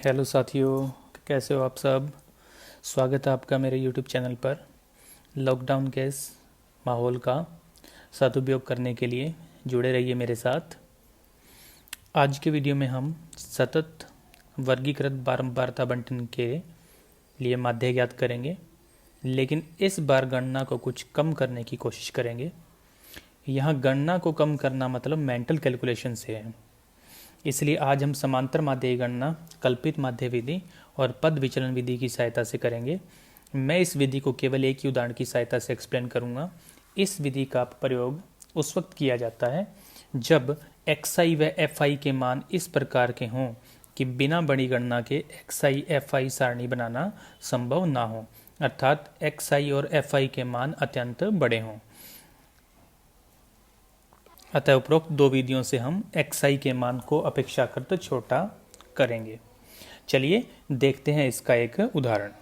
Hello साथियों, कैसे हो आप सब। स्वागत है आपका मेरे यूट्यूब चैनल पर। लॉकडाउन के इस माहौल का सदुपयोग करने के लिए जुड़े रहिए मेरे साथ। आज के वीडियो में हम सतत वर्गीकृत बारंबारता बंटन के लिए माध्य ज्ञात करेंगे, लेकिन इस बार गणना को कुछ कम करने की कोशिश करेंगे। यहाँ गणना को कम करना मतलब मेंटल कैलकुलेशन से है, इसलिए आज हम समांतर माध्य गणना कल्पित माध्य विधि और पद विचलन विधि की सहायता से करेंगे। मैं इस विधि को केवल एक ही उदाहरण की सहायता से एक्सप्लेन करूंगा। इस विधि का प्रयोग उस वक्त किया जाता है जब xi व fi के मान इस प्रकार के हों कि बिना बड़ी गणना के xi fi सारणी बनाना संभव ना हो, अर्थात xi और fi के मान अत्यंत बड़े हों। अतः उपरोक्त दो विधियों से हम xi के मान को अपेक्षाकृत छोटा करेंगे। चलिए देखते हैं इसका एक उदाहरण।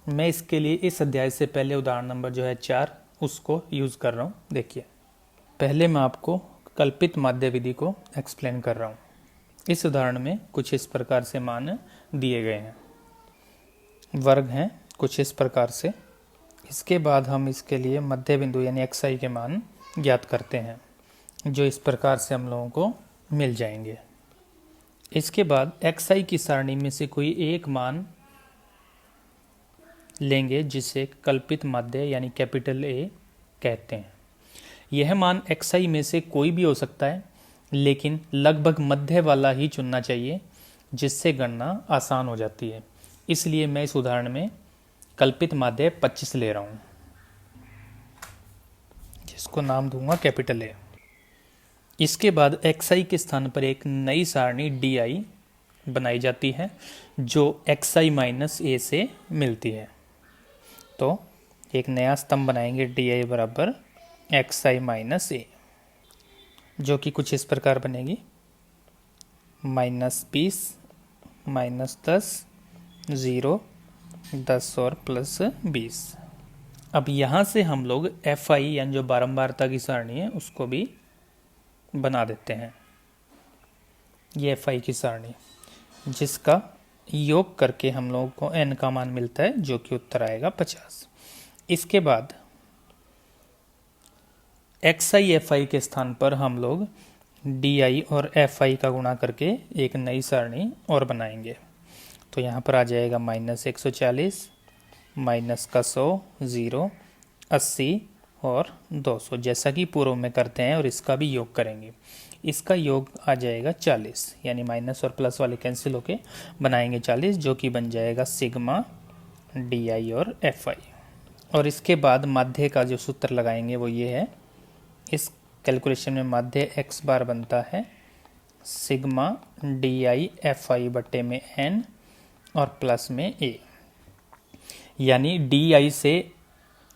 मैं इसके लिए इस अध्याय से पहले उदाहरण नंबर जो है 4 उसको यूज कर रहा हूँ। देखिए, पहले मैं आपको कल्पित माध्य विधि को एक्सप्लेन कर रहा हूँ। इस उदाहरण में कुछ इस प्रकार से मान दिए गए हैं, वर्ग हैं कुछ इस प्रकार से। इसके बाद हम इसके लिए मध्य बिंदु यानी xi के मान ज्ञात करते हैं, जो इस प्रकार से हम लोगों को मिल जाएंगे। इसके बाद xi की सारणी में से कोई एक मान लेंगे जिसे कल्पित माध्य यानी कैपिटल A कहते हैं। यह मान xi में से कोई भी हो सकता है, लेकिन लगभग मध्य वाला ही चुनना चाहिए, जिससे गणना आसान हो जाती है। इसलिए मैं इस उदाहरण में कल्पित माध्य 25 ले रहा हूँ, जिसको नाम दूंगा कैपिटल A। इसके बाद xi के स्थान पर एक नई सारणी di बनाई जाती है, जो xi माइनस a से मिलती है। तो एक नया स्तंभ बनाएंगे di बराबर xi माइनस a, जो कि कुछ इस प्रकार बनेगी -20 -10 0 10 और +20। अब यहाँ से हम लोग fi यानी जो बारंबारता की सारणी है उसको भी बना देते हैं। ये fi की सारणी, जिसका योग करके हम लोगों को n का मान मिलता है, जो कि उत्तर आएगा 50। इसके बाद xi fi के स्थान पर हम लोग di और fi का गुणा करके एक नई सारणी और बनाएंगे। तो यहाँ पर आ जाएगा -140 -100 0 80 और 200, जैसा कि पूर्व में करते हैं, और इसका भी योग करेंगे। इसका योग आ जाएगा 40, यानी माइनस और प्लस वाले कैंसिल होके बनाएंगे 40, जो कि बन जाएगा सिग्मा di और fi। और इसके बाद माध्य का जो सूत्र लगाएंगे वो ये है। इस कैलकुलेशन में माध्य x बार बनता है सिग्मा di fi बटे में n और प्लस में a, यानी di से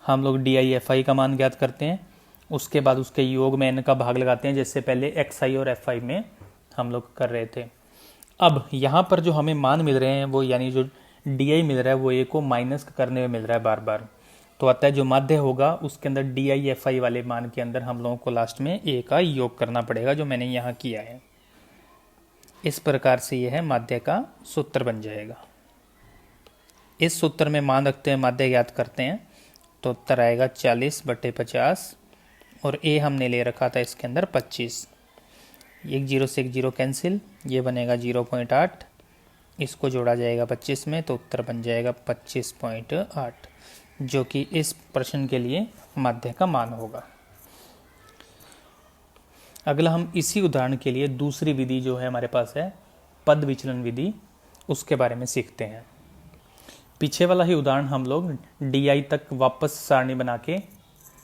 हम लोग di fi का मान ज्ञात करते हैं। उसके बाद उसके योग में n का भाग लगाते हैं, जैसे पहले xi और fi में हम लोग कर रहे थे। अब यहाँ पर जो हमें मान मिल रहे हैं वो, यानी जो di मिल रहा है वो a को माइनस करने में मिल रहा है बार बार। तो अतः जो माध्य होगा उसके अंदर di fi वाले मान के अंदर हम लोगों को लास्ट में a का योग करना पड़ेगा, जो मैंने यहाँ किया है। इस प्रकार से यह माध्य का सूत्र बन जाएगा। इस सूत्र में मान रखते हैं, माध्य ज्ञात करते हैं, तो उत्तर आएगा 40 बटे 50, और a हमने ले रखा था इसके अंदर 25। एक जीरो से एक जीरो कैंसिल, ये बनेगा 0.8, इसको जोड़ा जाएगा 25 में, तो उत्तर बन जाएगा 25.8, जो कि इस प्रश्न के लिए माध्य का मान होगा। अगला हम इसी उदाहरण के लिए दूसरी विधि जो है हमारे पास है पद विचलन विधि, उसके बारे में सीखते हैं। पीछे वाला ही उदाहरण हम लोग di तक वापस सारणी बना के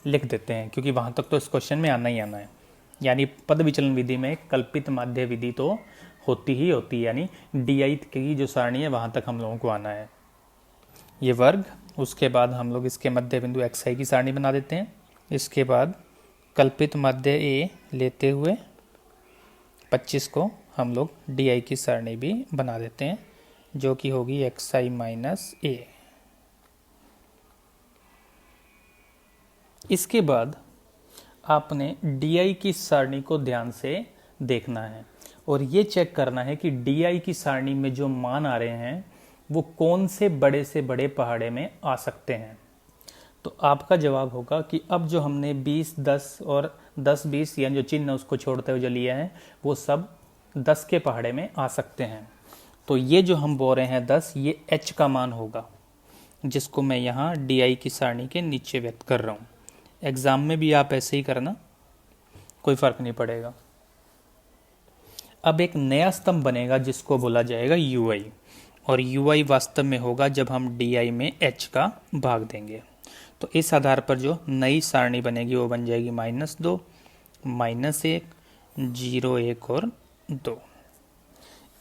लिख देते हैं, क्योंकि वहाँ तक तो इस क्वेश्चन में आना ही आना है। यानी पद विचलन विधि में कल्पित माध्य विधि तो होती ही होती है, यानी di की जो सारणी है वहाँ तक हम लोगों को आना है। ये वर्ग, उसके बाद हम लोग इसके मध्य बिंदु xi की सारणी बना देते हैं। इसके बाद कल्पित माध्य a लेते हुए 25 को हम लोग di की सारणी भी बना देते हैं, जो कि होगी xi माइनस a। इसके बाद आपने di की सारणी को ध्यान से देखना है, और ये चेक करना है कि DI की सारणी में जो मान आ रहे हैं वो कौन से बड़े पहाड़े में आ सकते हैं। तो आपका जवाब होगा कि अब जो हमने 20, 10 और 10, 20 यानी जो चिन्ह उसको छोड़ते हुए जो लिया है वो सब 10 के पहाड़े में आ सकते हैं। तो ये जो हम बोल रहे हैं 10, ये H का मान होगा, जिसको मैं यहाँ DI की सारणी के नीचे व्यक्त कर रहा हूँ। एग्ज़ाम में भी आप ऐसे ही करना, कोई फ़र्क नहीं पड़ेगा। अब एक नया स्तंभ बनेगा जिसको बोला जाएगा UI, और UI वास्तव में होगा जब हम DI में H का भाग देंगे। तो इस आधार पर जो नई सारणी बनेगी वो बन जाएगी -2, -1, 0, 1 और 2।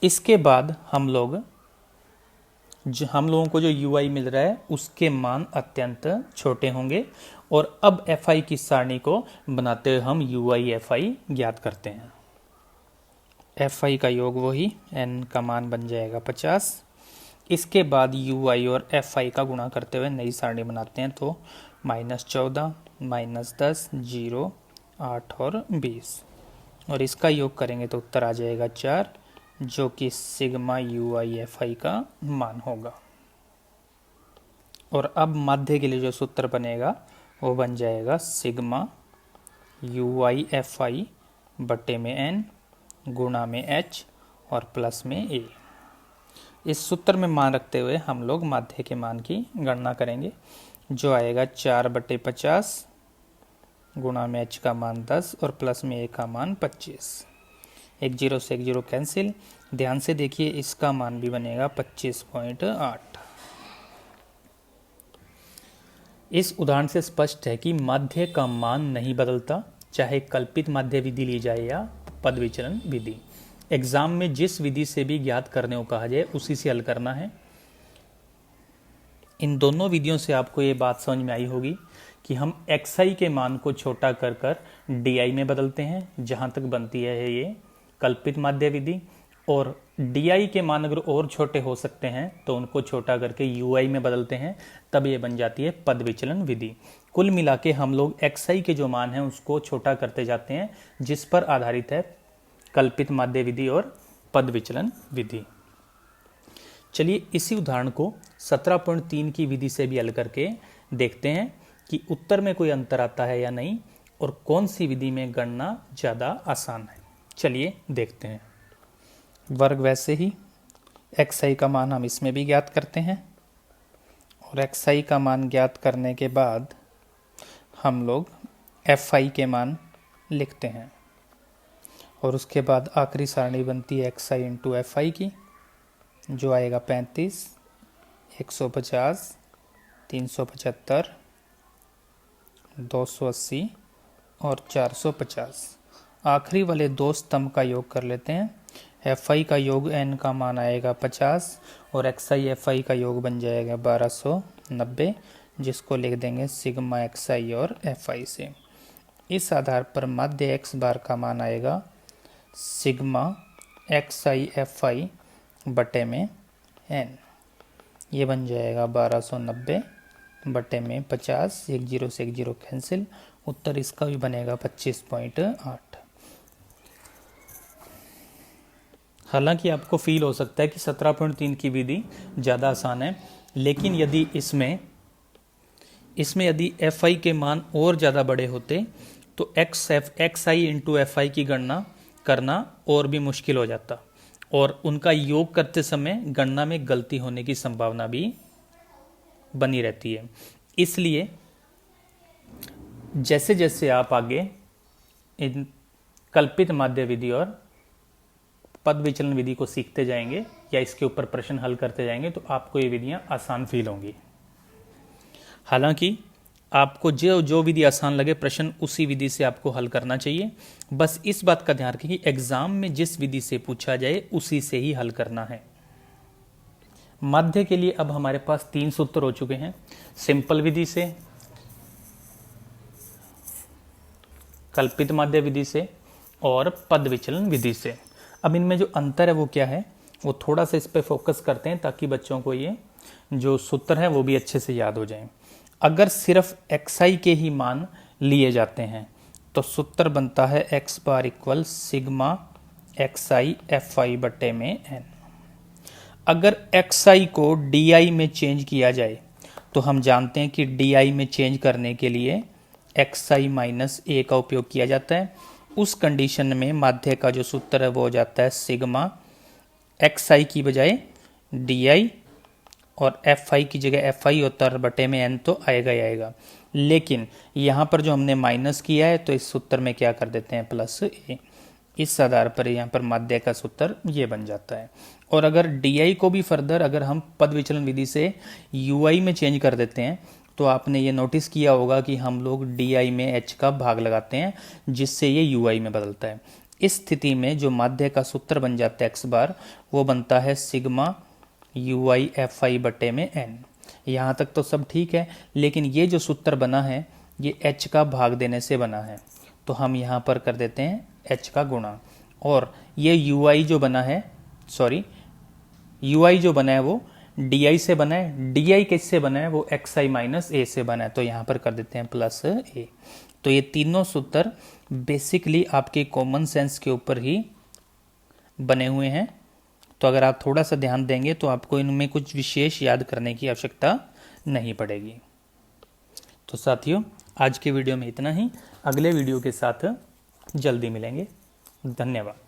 इसके बाद हम लोगों को जो UI मिल रहा है उसके मान अत्यंत छोटे होंगे, और अब FI की सारणी को बनाते हुए हम UI FI ज्ञात करते हैं। FI का योग वही n का मान बन जाएगा 50। इसके बाद UI और FI का गुणा करते हुए नई सारणी बनाते हैं, तो -14, -10, 0, 8 और 20, और इसका योग करेंगे तो उत्तर आ जाएगा 4, जो कि सिग्मा UI FI का मान होगा। और अब माध्य के लिए जो सूत्र बनेगा वो बन जाएगा सिग्मा UI FI बटे में n गुणा में h और प्लस में a। इस सूत्र में मान रखते हुए हम लोग माध्य के मान की गणना करेंगे, जो आएगा 4/50 गुणा में h का मान 10 और प्लस में a का मान 25। एक 0 से एक 0 कैंसिल। ध्यान से देखिए, इसका मान भी बनेगा 25.8। इस उदाहरण से स्पष्ट है कि माध्य का मान नहीं बदलता, चाहे कल्पित माध्य विधि ली जाए या पद विचलन विधि। एग्जाम में जिस विधि से भी ज्ञात करने को कहा जाए उसी से हल करना है। इन दोनों विधियों से आपको ये बात समझ में आई होगी कि हम xi के मान को छोटा कर कर DI में बदलते हैं, जहां तक बनती है ये कल्पित माध्य विधि, और DI के मान अगर और छोटे हो सकते हैं तो उनको छोटा करके UI में बदलते हैं, तब ये बन जाती है पद विचलन विधि। कुल मिला के हम लोग xi के जो मान हैं उसको छोटा करते जाते हैं, जिस पर आधारित है कल्पित माध्य विधि और पद विचलन विधि। चलिए इसी उदाहरण को 17.3 की विधि से भी हल करके देखते हैं कि उत्तर में कोई अंतर आता है या नहीं, और कौन सी विधि में गणना ज़्यादा आसान है। चलिए देखते हैं। वर्ग वैसे ही xi का मान हम इसमें भी ज्ञात करते हैं, और xi का मान ज्ञात करने के बाद हम लोग fi के मान लिखते हैं, और उसके बाद आखिरी सारणी बनती है xi इंटू fi की, जो आएगा 35, 150, 375, 280 और 450। आखिरी वाले दो स्तंभ का योग कर लेते हैं। FI का योग n का मान आएगा 50 और xi FI का योग बन जाएगा 1290, जिसको लिख देंगे सिग्मा xi और FI से। इस आधार पर माध्य x बार का मान आएगा सिग्मा xi FI बटे में n। ये बन जाएगा 1290 बटे में 50, एक 0 से एक 0 कैंसिल। उत्तर इसका भी बनेगा 25.8। हालांकि आपको फील हो सकता है कि 17.3 की विधि ज़्यादा आसान है, लेकिन यदि इसमें यदि FI के मान और ज़्यादा बड़े होते तो xi इंटू FI की गणना करना और भी मुश्किल हो जाता, और उनका योग करते समय गणना में गलती होने की संभावना भी बनी रहती है। इसलिए जैसे जैसे आप आगे इन कल्पित माध्य विधि और पद विचलन विधि को सीखते जाएंगे या इसके ऊपर प्रश्न हल करते जाएंगे, तो आपको ये विधियां आसान फील होंगी। हालांकि आपको जो विधि आसान लगे प्रश्न उसी विधि से आपको हल करना चाहिए। बस इस बात का ध्यान रखें कि एग्जाम में जिस विधि से पूछा जाए उसी से ही हल करना है। माध्य के लिए अब हमारे पास 3 सूत्र हो चुके हैं, सिंपल विधि से, कल्पित माध्य विधि से और पद विचलन विधि से। अब इनमें जो अंतर है वो क्या है, वो थोड़ा सा इस पे फोकस करते हैं ताकि बच्चों को ये जो सूत्र है वो भी अच्छे से याद हो जाए। अगर सिर्फ xi के ही मान लिए जाते हैं तो सूत्र बनता है x bar equal sigma x I F I बटे में एन। अगर एक्स आई को डी आई में चेंज किया जाए तो हम जानते हैं कि डी आई में चेंज करने के लिए एक्स आई माइनस ए का उपयोग किया जाता है। उस कंडीशन में माध्य का जो सूत्र है वो हो जाता है सिग्मा एक्स आई की बजाय डी आई और एफ आई की जगह एफ आई होता है बटे में एन, तो आएगा ही आएगा। लेकिन यहाँ पर जो हमने माइनस किया है तो इस सूत्र में क्या कर देते हैं प्लस ए। इस आधार पर यहाँ पर माध्य का सूत्र ये बन जाता है। और अगर डी आई को भी फर्दर अगर हम पद विचलन विधि से यू आई में चेंज कर देते हैं तो आपने ये नोटिस किया होगा कि हम लोग डी आई में एच का भाग लगाते हैं जिससे ये यू आई में बदलता है। इस स्थिति में जो माध्य का सूत्र बन जाता है एक्स बार वो बनता है sigma you I F I बटे में एन। यहाँ तक तो सब ठीक है, लेकिन ये जो सूत्र बना है ये एच का भाग देने से बना है, तो हम यहाँ पर कर देते हैं एच का गुणा। और ये यू आई जो बना है, सॉरी यू आई जो बना है वो डी आई से बना है। डी आई किससे बना है, वो एक्स आई माइनस ए से बना है, तो यहाँ पर कर देते हैं प्लस ए। तो ये तीनों सूत्र बेसिकली आपके कॉमन सेंस के ऊपर ही बने हुए हैं। तो अगर आप थोड़ा सा ध्यान देंगे तो आपको इनमें कुछ विशेष याद करने की आवश्यकता नहीं पड़ेगी। तो साथियों, आज के वीडियो में इतना ही। अगले वीडियो के साथ जल्दी मिलेंगे। धन्यवाद।